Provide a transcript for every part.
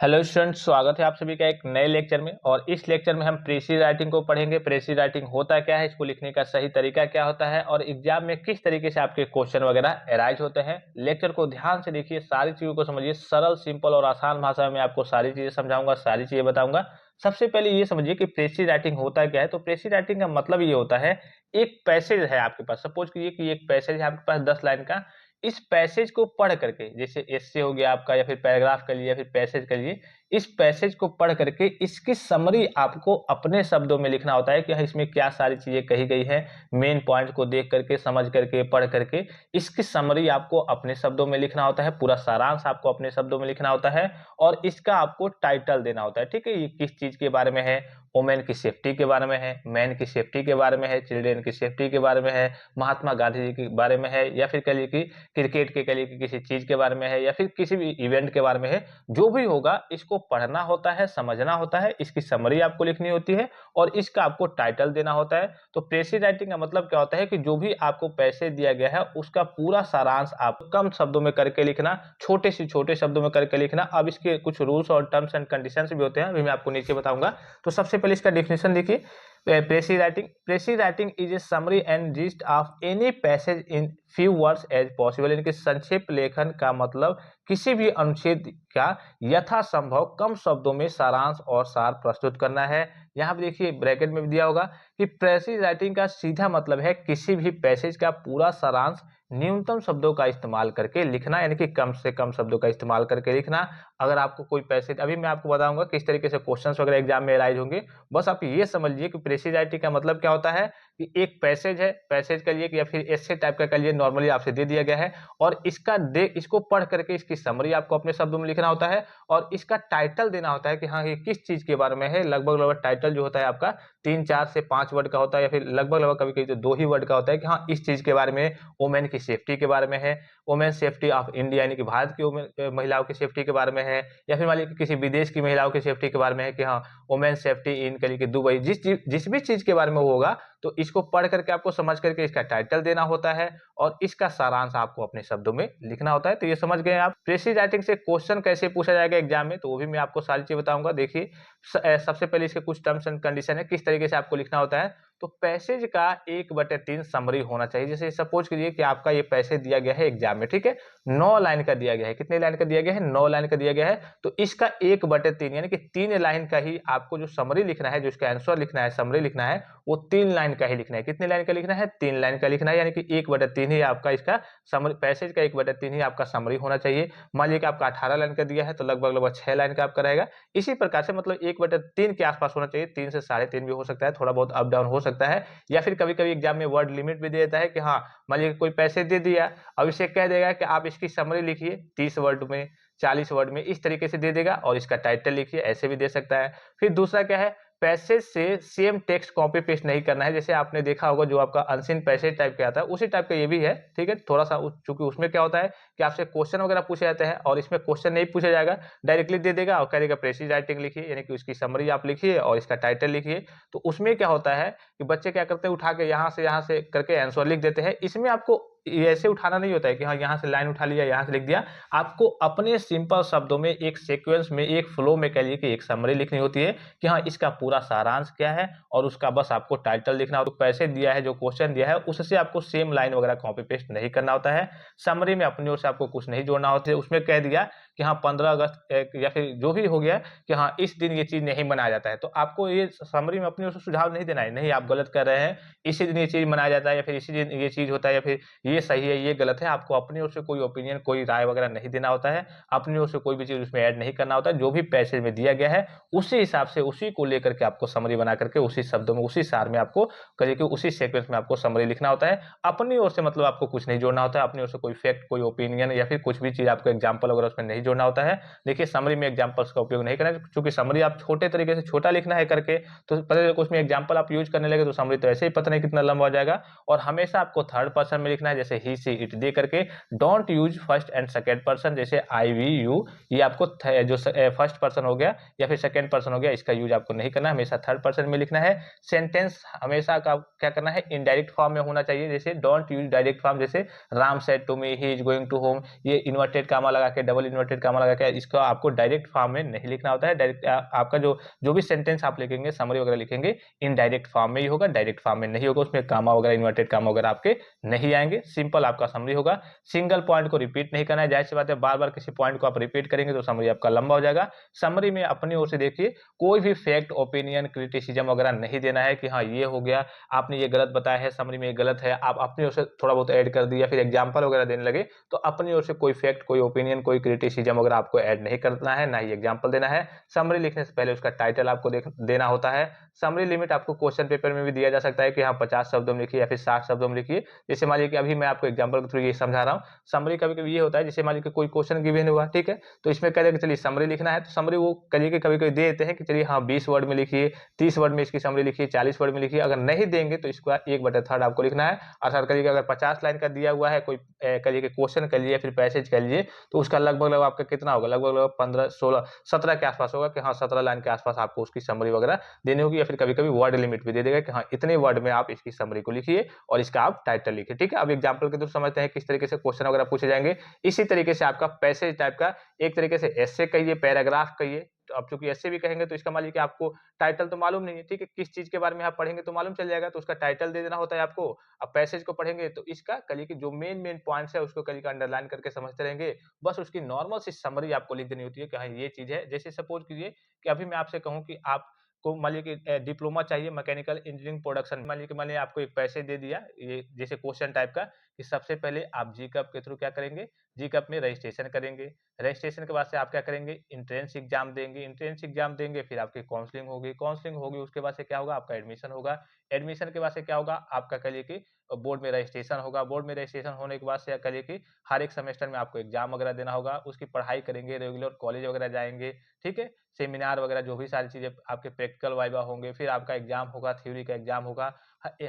Hello students, स्वागत है आप सभी का एक नए लेक्चर में। और इस लेक्चर में हम प्रेसी राइटिंग को पढ़ेंगे। प्रेसी राइटिंग होता क्या है, इसको लिखने का सही तरीका क्या होता है और एग्जाम में किस तरीके से आपके क्वेश्चन वगैरह अराइज होते हैं। लेक्चर को ध्यान से देखिए, सारी चीजों को समझिए। सरल, सिंपल और आसान भाषा में आपको सारी चीजें समझाऊंगा, सारी चीजें बताऊंगा। सबसे पहले ये समझिए कि प्रेसी राइटिंग होता क्या है। तो प्रेसी राइटिंग का मतलब ये होता है, एक पैसेज है आपके पास। सपोज कीजिए कि एक पैसेज है आपके पास 10 लाइन का। इस पैसेज को पढ़ करके, जैसे एस्से हो गया आपका, या फिर पैराग्राफ कर लिए, या फिर पैसेज कर लिए, इस पैसेज को पढ़ करके इसकी समरी आपको अपने शब्दों में लिखना होता है कि हाँ, इसमें क्या सारी चीजें कही गई हैं। मेन पॉइंट को देख करके, समझ करके, पढ़ करके इसकी समरी आपको अपने शब्दों में लिखना होता है। पूरा सारांश आपको अपने शब्दों में लिखना होता है और इसका आपको टाइटल देना होता है। ठीक है, ये किस चीज के बारे में है। वुमेन की सेफ्टी के बारे में है, मैन की सेफ्टी के बारे में है, चिल्ड्रेन की सेफ्टी के बारे में है, महात्मा गांधी जी के बारे में है, या फिर कह लीजिए कि क्रिकेट के, कह लीजिए कि किसी चीज के बारे में है, या फिर किसी भी इवेंट के बारे में है। जो भी होगा इसको पढ़ना होता है, समझना होता है, इसकी समरी आपको लिखनी होती है और इसका आपको टाइटल देना होता है। तो प्रेसी राइटिंग का मतलब क्या होता है कि जो भी आपको पैसे दिया गया है उसका पूरा सारांश आप कम शब्दों में करके लिखना, छोटे से छोटे शब्दों में करके लिखना। अब इसके कुछ रूल्स और टर्म्स एंड कंडीशंस भी होते हैं, अभी मैं आपको नीचे बताऊंगा। तो सबसे पहले इसका डेफिनेशन देखिए। Precis writing is a summary and gist of any passage in few words as possible. यानी कि संक्षिप्त लेखन का मतलब किसी भी अनुच्छेद का यथासंभव कम शब्दों में सारांश और सार प्रस्तुत करना है। यहाँ पे देखिए ब्रैकेट में भी दिया होगा कि प्रेसी राइटिंग का सीधा मतलब है किसी भी पैसेज का पूरा सारांश न्यूनतम शब्दों का इस्तेमाल करके लिखना, यानी कि कम से कम शब्दों का इस्तेमाल करके लिखना। अगर आपको कोई पैसेज, अभी मैं आपको बताऊंगा किस तरीके से क्वेश्चंस वगैरह एग्जाम में अराइज होंगे। बस आप ये समझिए कि प्रेसी राइटिंग का मतलब क्या होता है कि एक पैसेज है, पैसेज का लिए या फिर एस्से टाइप का लिए नॉर्मली आपसे दे दिया गया है और इसको पढ़ करके इसकी समरी आपको अपने शब्दों में लिखना होता है और इसका टाइटल देना होता है कि हाँ, ये किस चीज के बारे में है। लगभग लगभग टाइटल जो होता है आपका 3 4 से 5 वर्ड का होता है, या फिर लगभग लगभग कभी कभी तो 2 ही वर्ड का होता है कि हाँ, इस चीज के बारे में, वुमेन की सेफ्टी के बारे में है, वुमेन सेफ्टी ऑफ इंडिया यानी कि भारत की महिलाओं की सेफ्टी के बारे में है, या फिर मान लीजिए किसी विदेश की महिलाओं की सेफ्टी के बारे में है कि हाँ, वुमेन सेफ्टी इन कह लीजिए दुबई। जिस भी चीज के बारे में होगा तो इसको पढ़ करके आपको समझ करके इसका टाइटल देना होता है और इसका सारांश आपको अपने शब्दों में लिखना होता है। तो ये समझ गए आप। प्रेसी राइटिंग से क्वेश्चन कैसे पूछा जाएगा एग्जाम में, तो वो भी मैं आपको सारी चीज बताऊंगा। देखिए, सबसे पहले इसके कुछ टर्म्स एंड कंडीशन है, किस तरीके से आपको लिखना होता है। तो पैसेज का 1/3 समरी होना चाहिए। जैसे सपोज कीजिए कि आपका ये पैसेज दिया गया है एग्जाम में, ठीक है, 9 लाइन का दिया गया है। कितने लाइन का दिया गया है? 9 लाइन का दिया गया है। तो इसका 1/3 यानी कि 3 लाइन का ही आपको जो समरी लिखना है, जो इसका आंसर लिखना है, समरी लिखना है, वो 3 लाइन का ही लिखना है। कितने लाइन का लिखना है? 3 लाइन का लिखना है, यानी कि 1/3 ही आपका इसका समरी, पैसेज का 1/3 ही आपका समरी होना चाहिए। मान लीजिए कि आपका 18 लाइन का दिया है तो लगभग लगभग 6 लाइन का आपका रहेगा। इसी प्रकार से मतलब 1/3 के आसपास होना चाहिए। 3 से 3.5 भी हो सकता है, थोड़ा बहुत अप डाउन हो सकता है। या फिर कभी कभी एग्जाम में वर्ड लिमिट भी दे देता है कि हाँ, मान लीजिए कोई पैसे दे दिया, अब इसे कह देगा कि आप इसकी समरी लिखिए 30 वर्ड में, 40 वर्ड में, इस तरीके से दे देगा और इसका टाइटल लिखिए, ऐसे भी दे सकता है। फिर दूसरा क्या है, पैसेज से सेम टेक्स्ट कॉपी पेस्ट नहीं करना है। जैसे आपने देखा होगा जो आपका अनसीन पैसेज टाइप का आता है, उसी टाइप का ये भी है। ठीक है, थोड़ा सा चूंकि उसमें क्या होता है कि आपसे क्वेश्चन वगैरह पूछे जाते हैं और इसमें क्वेश्चन नहीं पूछा जाएगा, डायरेक्टली दे देगा और कह देगा प्रेसी राइटिंग लिखिए, यानी कि उसकी समरी आप लिखिए और इसका टाइटल लिखिए। तो उसमें क्या होता है कि बच्चे क्या करते हैं, उठा के यहाँ से करके आंसर लिख देते हैं। इसमें आपको ऐसे उठाना नहीं होता है कि हाँ, यहाँ से लाइन उठा लिया, यहाँ से लिख दिया। आपको अपने सिंपल शब्दों में, एक सीक्वेंस में, एक फ्लो में कह लीजिए कि एक समरी लिखनी होती है कि हाँ, इसका पूरा सारांश क्या है और उसका बस आपको टाइटल लिखना हो। तो पैसे दिया है, जो क्वेश्चन दिया है, उससे आपको सेम लाइन वगैरह कॉपी पेस्ट नहीं करना होता है। समरी में अपनी ओर से आपको कुछ नहीं जोड़ना होता है। उसमें कह दिया कि हाँ, 15 अगस्त या फिर जो भी हो गया कि हाँ, इस दिन ये चीज नहीं मनाया जाता है, तो आपको ये समरी में अपनी ओर से सुझाव नहीं देना है, नहीं आप गलत कर रहे हैं, इसी दिन ये चीज मनाया जाता है, या फिर इसी दिन ये चीज होता है, या फिर ये सही है, ये गलत है। आपको अपनी ओर से कोई ओपिनियन, कोई राय वगैरह नहीं देना होता है। अपनी ओर से कोई भी चीज उसमें ऐड नहीं करना होता है। जो भी पैसेज में दिया गया है उसी हिसाब से, उसी को लेकर के आपको समरी बना करके, उसी शब्दों में, उसी सार में आपको करिए कि उसी सीक्वेंस में आपको समरी लिखना होता है। अपनी ओर से मतलब आपको कुछ नहीं जोड़ना होता है। अपनी ओर से कोई फैक्ट, कोई ओपिनियन या फिर कुछ भी चीज, आपको एग्जाम्पल वगैरह उसमें नहीं जोड़ना होता है। देखिए, समरी में एग्जाम्पल्स का उपयोग नहीं करना है, क्योंकि समरी आप छोटे तरीके से छोटा लिखना है करके, तो पता चले उसमें एग्जाम्पल आप यूज करने लगे तो समरी तो ऐसे ही पता नहीं कितना लंबा हो जाएगा। और हमेशा आपको थर्ड पर्सन में लिखना है, जैसे ही, सी, इट दे करके। Don't use first and second person, जैसे आई, वी, यू, ये आपको जो फर्स्ट पर्सन हो गया या फिर सेकेंड पर्सन हो गया, इसका यूज आपको नहीं करना है, हमेशा थर्ड पर्सन में लिखना है। सेंटेंस हमेशा का क्या करना है, इनडायरेक्ट फॉर्म में होना चाहिए। जैसे डोंट यूज डायरेक्ट फॉर्म, जैसे Ram said to me he is going to home, ये इन्वर्टेड कामा लगा के, डबल इन्वर्टेड इन्वर्टेड कामा लगा के, इसको आपको डायरेक्ट फॉर्म में नहीं लिखना होता है। डायरेक्ट आपका जो भी सेंटेंस आप लिखेंगे, समरी वगैरह लिखेंगे, इनडायरेक्ट फॉर्म में ही होगा, डायरेक्ट फॉर्म में नहीं होगा। उसमें कामा वगैरह, इन्वर्टेड कामा वगैरह आपके नहीं आएंगे। सिंपल आपका समरी होगा। सिंगल पॉइंट को रिपीट नहीं करना है। जाहिर सी बात है, बार बार किसी पॉइंट को आप रिपीट करेंगे तो समरी आपका लंबा हो जाएगा। समरी में अपनी ओर से देखिए, कोई भी फैक्ट, ओपिनियन, क्रिटिसिज्म वगैरह नहीं देना है कि हाँ ये हो गया, आपने ये गलत बताया है, समरी में ये गलत है, आप अपनी ओर से थोड़ा बहुत ऐड कर दिया, फिर एग्जाम्पल वगैरह देने लगे, तो अपनी ओर से कोई फैक्ट, कोई ओपिनियन, कोई क्रिटिसिज्म वगैरह आपको ऐड नहीं करना है, ना ही एग्जाम्पल देना है। समरी लिखने से पहले उसका टाइटल आपको देना होता है। समरी लिमिट आपको क्वेश्चन पेपर में भी दिया जा सकता है कि हाँ 50 शब्दों में लिखिए या फिर 60 शब्दों में लिखिए। जैसे मान लीजिए कि अभी मैं आपको एग्जाम्पल के थ्रू ये समझा रहा हूँ। समरी कभी-कभी ये होता है, जैसे मान लीजिए कोई क्वेश्चन गिवन हुआ, ठीक है, तो इसमें कह दें कि चलिए समरी लिखना है, तो समरी वो करिए कभी-कभी दे देते हैं कि चलिए हाँ 20 वर्ड में लिखिए, 30 वर्ड में इसकी समरी लिखिए, 40 वर्ड में लिखिए। अगर नहीं देंगे तो इसका 1/3 आपको लिखना है। अर्थात करिए अगर 50 लाइन का दिया हुआ है, कोई करिए कि क्वेश्चन कह लीजिए, फिर पैसेज कह लीजिए, तो उसका लगभग आपका कितना होगा, लगभग 15, 16, 17 के आसपास होगा कि हाँ 17 लाइन के आसपास आपको उसकी समरी वगैरह देनी होगी। या फिर कभी-कभी वर्ड लिमिट भी दे देगा कि हाँ इतने वर्ड में आप इसकी समरी को लिखिए और इसका आप टाइटल लिखिए। ठीक है, अब एग्जाम्पल के थ्रू समझते हैं किस तरीके से क्वेश्चन वगैरह पूछे जाएंगे। इसी तरीके से आपका पैसेज टाइप का, एक तरीके से एस्से कहिए, पैराग्राफ कहिए। तो अब चूंकि एस्से भी कहेंगे तो इसका मान लीजिए कि आपको टाइटल तो मालूम नहीं है, ठीक है, किस चीज के बारे में आप पढ़ेंगे तो मालूम चल जाएगा, तो उसका टाइटल दे देना होता है आपको। अब पैसेज को पढ़ेंगे तो इसका कहिए कि जो मेन पॉइंट्स है उसको कहिए अंडरलाइन करके समझते रहेंगे। बस उसकी नॉर्मल सी समरी आपको लिख देनी होती है कि हाँ ये चीज है। जैसे सपोज कीजिए कि अभी मैं आपसे कहूँ कि आप को मान लीजिए कि डिप्लोमा चाहिए मैकेनिकल इंजीनियरिंग प्रोडक्शन। मान लीजिए आपको एक पैसेज दे दिया, ये जैसे क्वेश्चन टाइप का, कि सबसे पहले आप जीकप के थ्रू क्या करेंगे, जीकप में रजिस्ट्रेशन करेंगे। रजिस्ट्रेशन के बाद से आप क्या करेंगे, एंट्रेंस एग्जाम देंगे। एंट्रेंस एग्जाम देंगे, फिर आपकी काउंसलिंग होगी। काउंसलिंग होगी, उसके बाद से क्या होगा, आपका एडमिशन होगा। एडमिशन के बाद से क्या होगा, आपका कहिए कि बोर्ड में रजिस्ट्रेशन होगा। बोर्ड में रजिस्ट्रेशन होने के बाद से कहिए कि हर एक सेमेस्टर में आपको एग्जाम वगैरह देना होगा। उसकी पढ़ाई करेंगे, रेगुलर कॉलेज वगैरह जाएंगे, ठीक है, सेमिनार वगैरह जो भी सारी चीजें आपके प्रैक्टिकल वाइवा होंगे, फिर आपका एग्जाम होगा, थ्योरी का एग्जाम होगा।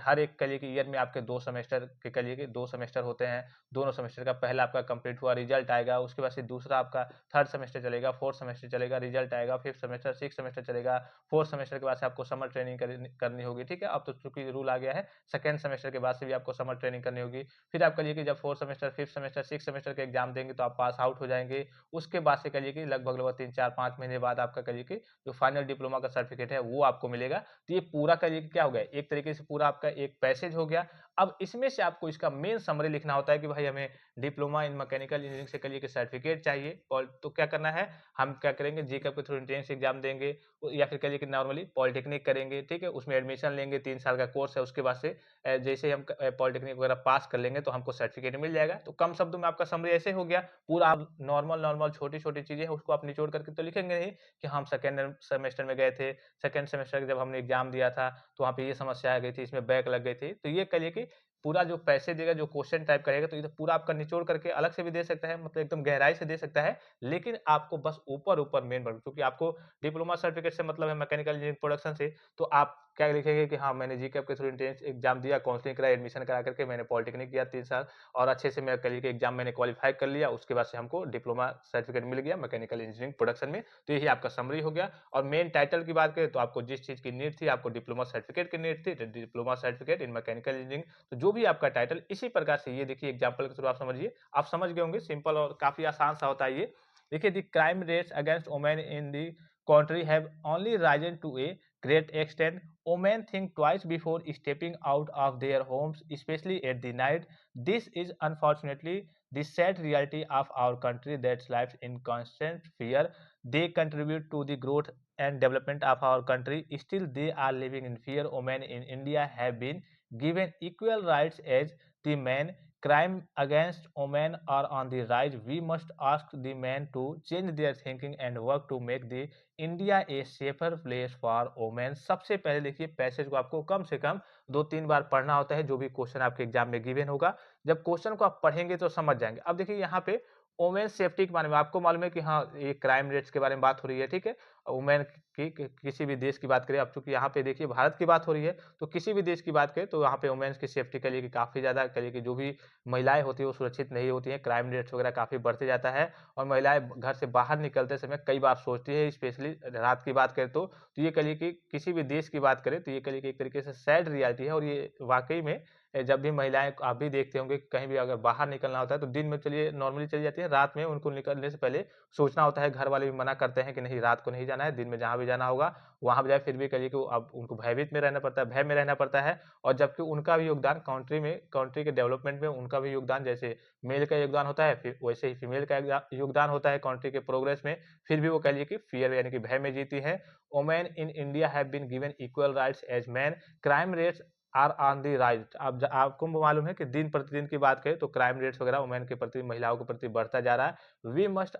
हर एक कहिए कि ईयर में आपके 2 सेमेस्टर के, कहिए कि 2 सेमेस्टर होते हैं। दोनों सेमेस्टर का पहला आपका कंप्लीट हुआ, रिजल्ट आएगा। उसके बाद से दूसरा आपका थर्ड सेमेस्टर चलेगा, फोर्थ सेमेस्टर चलेगा, रिजल्ट आएगा। फिफ्थ सेमेस्टर, सिक्स सेमेस्टर चलेगा। फोर्थ सेमेस्टर के बाद से आपको समर ट्रेनिंग करनी होगी, ठीक है। अब तो चूंकि रूल आ गया है, सेकंड सेमेस्टर के बाद से भी आपको समर ट्रेनिंग करनी होगी। फिर आप कहिए कि जब fourth semester, fifth semester, six semester के एग्जाम देंगे तो आप पास आउट हो जाएंगे। उसके बाद से कहिए कि लगभग 3, 4, 5 महीने बाद आपका कहिए कि जो फाइनल डिप्लोमा का सर्टिफिकेट है वो आपको मिलेगा। तो ये पूरा कहिए कि क्या हो गया, एक तरीके से पूरा आपका एक पैसेज हो गया। अब इसमें से आपको इसका मेन समरी लिखना होता है कि भाई हमें डिप्लोमा इन मैकेनिकल इंजीनियरिंग से कहिए कि सर्टिफिकेट चाहिए। और तो क्या करना है, हम क्या करेंगे, जीकप के थ्रू एंट्रेंस एग्जाम देंगे, या फिर कहिए कि नॉर्मली पॉलिटेक्निक करेंगे, ठीक है, उसमें एडमिशन लेंगे, 3 साल का कोर्स है। उसके बाद से जैसे हम पॉलिटेक्निक वगैरह पास कर लेंगे तो हमको सर्टिफिकेट मिल जाएगा। तो कम शब्दों में आपका समरी ऐसे हो गया। पूरा आप नॉर्मल नॉर्मल छोटी छोटी चीजें हैं उसको आप निचोड़ करके तो लिखेंगे नहीं कि हम सेकेंड सेमेस्टर में गए थे, सेकंड सेमेस्टर जब हमने एग्जाम दिया था तो वहाँ पे ये समस्या आ गई थी, इसमें बैक लग गई थी। तो ये कहिए कि पूरा जो पैसे देगा, जो क्वेश्चन टाइप करेगा, तो ये तो पूरा आपका निचोड़ करके अलग से भी दे सकता है, मतलब एकदम गहराई से दे सकता है। लेकिन आपको बस ऊपर-ऊपर मेन वर्ड, क्योंकि आपको डिप्लोमा सर्टिफिकेट से मतलब है मैकेनिकल इंजीनियरिंग प्रोडक्शन से, तो आप क्या लिखेंगे कि हाँ, मैंने जीकेएफ के थ्रू एंट्रेंस एग्जाम दिया, काउंसलिंग कराई, एडमिशन करा करके मैंने पॉलिटेक्निक किया 3 साल और अच्छे से मैं कहिए कि एग्जाम मैंने क्वालीफाई कर लिया। उसके बाद से हमको डिप्लोमा सर्टिफिकेट मिल गया मैकेनिकल इंजीनियरिंग प्रोडक्शन में। तो यही आपका समरी हो गया। और मेन टाइटल की बात करें तो आपको जिस चीज़ की नीड थी, आपको डिप्लोमा सर्टिफिकेट की नीड थी, diploma certificate in mechanical engineering. तो जो भी आपका टाइटल इसी प्रकार से, ये देखिए एग्जांपल के थ्रू आप समझिए, आप समझ गए होंगे, सिंपल और काफ़ी आसान सा होता है ये। देखिए, the crime rates against women in the country have only risen to a great extent. Women think twice before stepping out of their homes, especially at the night. This is unfortunately the sad reality of our country that lives in constant fear. They contribute to the growth and development of our country. Still, they are living in fear. Women in India have been given equal rights as the men. Crime against women are on the rise. We must ask the men to change their thinking and work to make the India a safer place for women. सबसे पहले देखिए, passage को आपको कम से कम 2-3 बार पढ़ना होता है, जो भी क्वेश्चन आपके एग्जाम में गिवन होगा। जब क्वेश्चन को आप पढ़ेंगे तो समझ जाएंगे। अब देखिए यहाँ पे वोमेन सेफ्टी के बारे में आपको मालूम है कि हाँ, ये क्राइम रेट्स के बारे में बात हो रही है, ठीक है। वुमेन की किसी भी देश की बात करें, अब चूंकि यहाँ पे देखिए भारत की बात हो रही है, तो किसी भी देश की बात करें तो यहाँ पे वुमेन्स की सेफ्टी के लिए काफ़ी ज़्यादा करिए कि जो भी महिलाएं होती है वो सुरक्षित नहीं होती हैं। क्राइम रेट्स वगैरह काफ़ी बढ़ते जाता है और महिलाएं घर से बाहर निकलते समय कई बार सोचती है, स्पेशली रात की बात करें तो ये कहिए कि किसी भी देश की बात करें तो ये कहिए कि एक तरीके से सैड रियलिटी है। और ये वाकई में जब भी महिलाएँ आप भी देखते होंगे कहीं भी अगर बाहर निकलना होता है तो दिन में चलिए नॉर्मली चली जाती है, रात में उनको निकलने से पहले सोचना होता है, घर वाले भी मना करते हैं कि नहीं रात को नहीं जाना है, दिन में जहाँ भी जाना होगा वहाँ पे जाए, फिर भी कहिए कि अब उनको भयभीत में रहना पड़ता है, भय में रहना पड़ता है। और जबकि उनका भी योगदान कंट्री के डेवलपमेंट में उनका भी योगदान, जैसे मेल का योगदान होता है, फिर वैसे ही फीमेल का योगदान होता है कंट्री के प्रोग्रेस में। फिर भी वो कह लीजिए कि फ़ियर यानी कि भय में जीती हैं। Women in India have been given equal rights as men, crime rates are on the rise. अब आपको मालूम है कि दिन प्रतिदिन की बात करें तो क्राइम रेट्स वगैरह वुमेन के प्रति, महिलाओं के प्रति बढ़ता जा रहा है। We must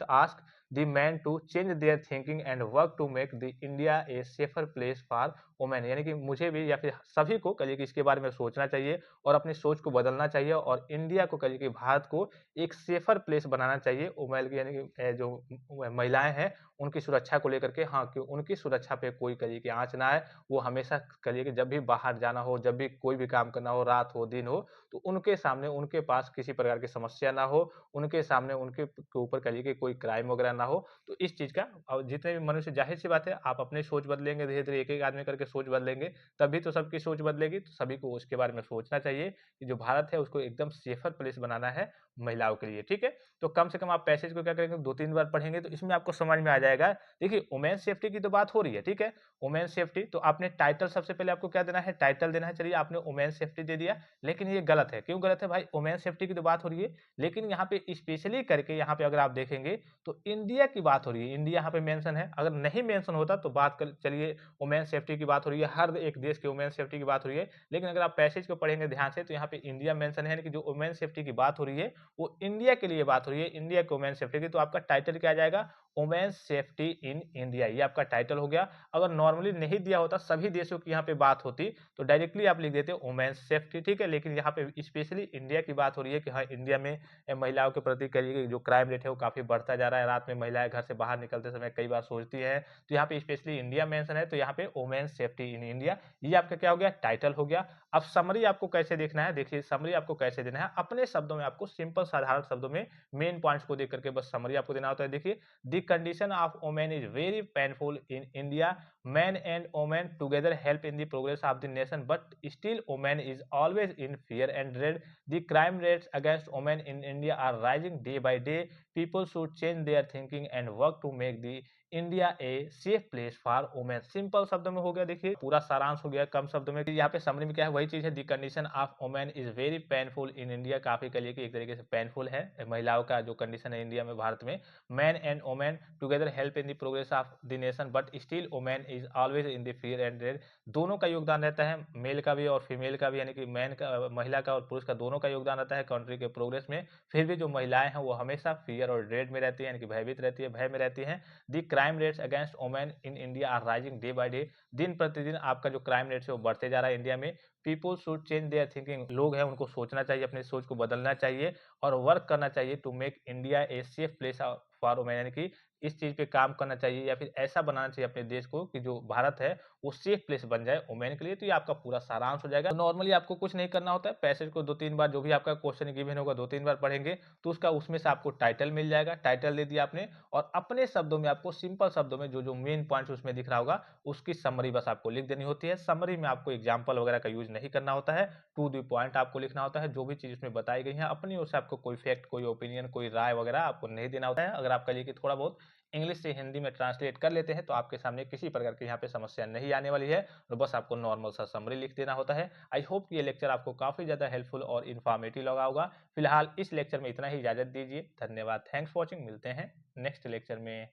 ask the man to change their thinking and work to make the India a safer place for women. यानी कि मुझे भी या फिर सभी को कहिए कि इसके बारे में सोचना चाहिए और अपनी सोच को बदलना चाहिए और इंडिया को कहिए कि भारत को एक सेफर प्लेस बनाना चाहिए वुमेन की, यानी कि जो महिलाएं हैं उनकी सुरक्षा को लेकर के। हाँ, कि उनकी सुरक्षा पे कोई कहिए कि आँच ना आए। वो हमेशा कहिए कि जब भी बाहर जाना हो, जब भी कोई भी काम करना हो, रात हो, दिन हो, तो उनके सामने, उनके पास किसी प्रकार की समस्या ना हो, उनके सामने उनके ऊपर कहिए कि कोई क्राइम वगैरह ना हो। तो इस चीज़ का और जितने भी मनुष्य, ज़ाहिर-सी बात है आप अपनी सोच बदलेंगे धीरे-धीरे, एक-एक आदमी करके सोच बदलेंगे, तभी तो सबकी सोच बदलेगी। तो सभी को उसके बारे में सोचना चाहिए कि जो भारत है उसको एकदम सेफर प्लेस बनाना है महिलाओं के लिए, ठीक है? तो कम से कम आप पैसेज को क्या करेंगे, 2-3 बार पढ़ेंगे तो इसमें आपको समझ में आ जाएगा। देखिए वुमेन सेफ्टी की तो बात हो रही है, ठीक है? वुमेन सेफ्टी तो आपने टाइटल, सबसे पहले आपको क्या देना है, टाइटल देना है। चलिए आपने वुमेन सेफ्टी दे दिया, लेकिन ये गलत है। क्यों गलत है भाई? वुमेन सेफ्टी की तो बात हो रही है, लेकिन यहाँ पे स्पेशली करके यहाँ पे अगर आप देखेंगे तो इंडिया की बात हो रही है। इंडिया यहाँ पे मेंशन है, अगर नहीं मेंशन होता तो बात कर चलिए वुमेन सेफ्टी की बात हो रही है, हर एक देश की वुमेन सेफ्टी की बात हो रही है। लेकिन अगर आप पैसेज को पढ़ेंगे ध्यान से तो यहाँ पे इंडिया मेंशन है, यानी कि जो वुमेन सेफ्टी की बात हो रही है वो इंडिया के लिए बात हो रही है, इंडिया की वुमेन सेफ्टी की। तो आपका टाइटल क्या आ जाएगा, वुमेन सेफ्टी इन इंडिया, ये आपका टाइटल हो गया। अगर नॉर्मली नहीं दिया होता, सभी देशों की यहाँ पे बात होती तो डायरेक्टली आप लिख देते वुमेन सेफ्टी, ठीक है? लेकिन यहाँ पे स्पेशली इंडिया की बात हो रही है कि हाँ, इंडिया में महिलाओं के प्रति कहिए जो क्राइम रेट है वो काफ़ी बढ़ता जा रहा है। रात में महिलाएं घर से बाहर निकलते समय कई बार सोचती हैं, तो यहाँ पे स्पेशली इंडिया मेंशन है, तो यहाँ पे वुमेन सेफ्टी इन इंडिया, ये आपका क्या हो गया, टाइटल हो गया। अब समरी आपको कैसे देखना है, देखिए समरी आपको कैसे देना है, अपने शब्दों में आपको सिंपल साधारण शब्दों में मेन पॉइंट्स को देख करके बस समरी आपको देना होता है। देखिए, the condition of women is very painful in India, men and women together help in the progress of the nation, but still women is always in fear and dread. The crime rates against women in India are rising day by day. People should change their thinking and work to make the India a safe place for women. Simple शब्दों में हो गया, देखिए पूरा सारांश हो गया कम शब्दों में। यहाँ पे समरी में क्या है, वही चीज है, the condition of women is very painful in India, काफी कहिए कि एक तरीके से पेनफुल है महिलाओं का जो कंडीशन है इंडिया में, भारत में। Man and women together help in the progress of the nation, but still women is always in the fear and dread. दोनों का योगदान रहता है, मेल का भी और फीमेल का भी, यानी कि मैन का, महिला का और पुरुष का, दोनों का योगदान रहता है कंट्री के प्रोग्रेस में। फिर भी जो महिलाएं हैं वो हमेशा फियर और ड्रेड में रहती है, यानी कि भयभीत रहती है, भय में रहती है। The crime rates against women in India are rising day by day. दिन प्रतिदिन आपका जो क्राइम रेट्स है वो बढ़ते जा रहा है इंडिया में। People should change their thinking, लोग हैं उनको सोचना चाहिए, अपनी सोच को बदलना चाहिए और वर्क करना चाहिए to make India a safe place for women, यानी कि इस चीज पे काम करना चाहिए या फिर ऐसा बनाना चाहिए अपने देश को कि जो भारत है वो सेफ प्लेस बन जाए वुमेन के लिए। तो ये आपका पूरा सारांश हो जाएगा। तो नॉर्मली आपको कुछ नहीं करना होता है, पैसेज को 2-3 बार, जो भी आपका क्वेश्चन गिवन होगा 2-3 बार पढ़ेंगे तो उसका उसमें से आपको टाइटल मिल जाएगा, टाइटल दे दिया आपने, और अपने शब्दों में आपको सिंपल शब्दों में जो जो मेन पॉइंट्स उसमें दिख रहा होगा उसकी समरी बस आपको लिख देनी होती है। समरी में आपको एग्जाम्पल वगैरह का यूज नहीं करना होता है, टू द पॉइंट आपको लिखना होता है। जो भी चीज उसमें बताई गई है अपनी ओर से, आपको कोई फैक्ट, कोई ओपिनियन, कोई राय वगैरह आपको नहीं देना होता है। अगर आपका लिए थोड़ा बहुत इंग्लिश से हिंदी में ट्रांसलेट कर लेते हैं तो आपके सामने किसी प्रकार की यहाँ पे समस्या नहीं आने वाली है, तो बस आपको नॉर्मल सा समरी लिख देना होता है। आई होप कि ये लेक्चर आपको काफी ज्यादा हेल्पफुल और इन्फॉर्मेटिव लगा होगा। फिलहाल इस लेक्चर में इतना ही, इजाजत दीजिए, धन्यवाद, थैंक्स फॉर वॉचिंग, मिलते हैं नेक्स्ट लेक्चर में।